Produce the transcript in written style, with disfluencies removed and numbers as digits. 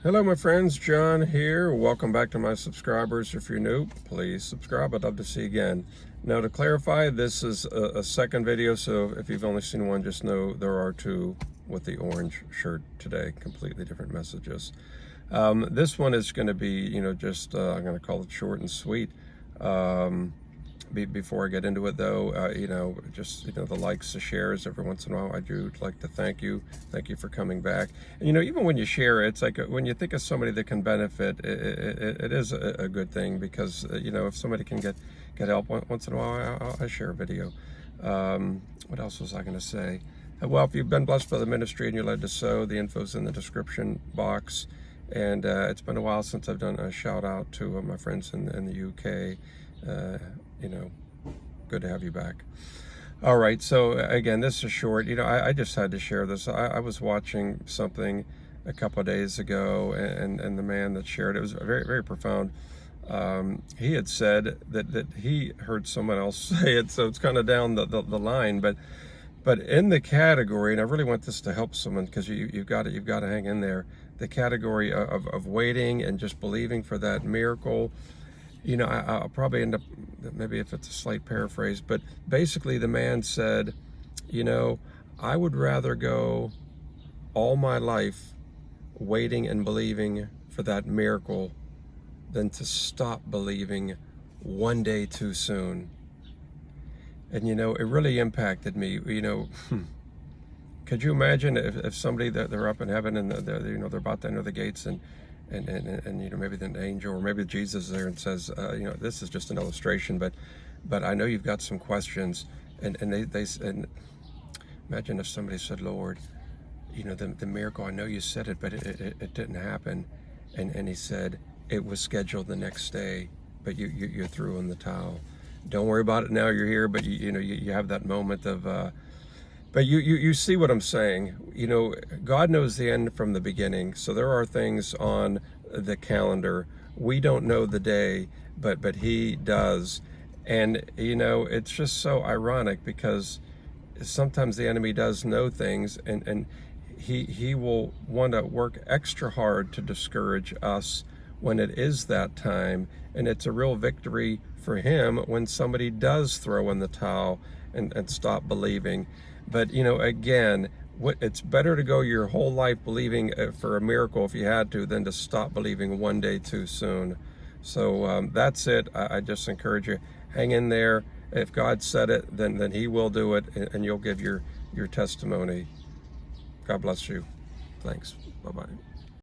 Hello my friends, John here. Welcome back to my subscribers. If you're new, please subscribe. I'd love to see you again. Now to clarify, this is a second video, so if you've only seen one, just know there are two with the orange shirt today. Completely different messages. This one is going to be, just I'm going to call it short and sweet. Before I get into it though, the likes, the shares, every once in a while, I do like to thank you for coming back. And even when you share it, it's like when you think of somebody that can benefit, it is a good thing, because if somebody can get help once in a while, I share a video. What else was I going to say? Well, if you've been blessed by the ministry and you're led to sow, the info's in the description box. And it's been a while since I've done a shout out to my friends in the UK. Good to have you back. All right, so again, this is short. I just had to share this. I was watching something a couple of days ago, and the man that shared it was very, very profound. He had said that he heard someone else say it, so it's kind of down the line, but in the category, and I really want this to help someone, because you've got to hang in there, the category of waiting and just believing for that miracle. I'll probably end up, maybe if it's a slight paraphrase, but basically the man said, I would rather go all my life waiting and believing for that miracle than to stop believing one day too soon. And it really impacted me. Could you imagine if somebody that they're up in heaven and they're about to enter the gates, and maybe the angel or maybe Jesus is there and says, this is just an illustration, but I know you've got some questions, and imagine if somebody said, Lord, the miracle, I know you said it, but it didn't happen, and he said it was scheduled the next day, but you're through in the towel. Don't worry about it now, you're here, but you have that moment of but you see what I'm saying. God knows the end from the beginning. So there are things on the calendar. We don't know the day, but he does. And it's just so ironic, because sometimes the enemy does know things, and he will want to work extra hard to discourage us when it is that time. And it's a real victory for him when somebody does throw in the towel and stop believing. But again, it's better to go your whole life believing for a miracle, if you had to, than to stop believing one day too soon. So that's it. I just encourage you, hang in there. If God said it, then he will do it, and you'll give your testimony. God bless you. Thanks. Bye-bye.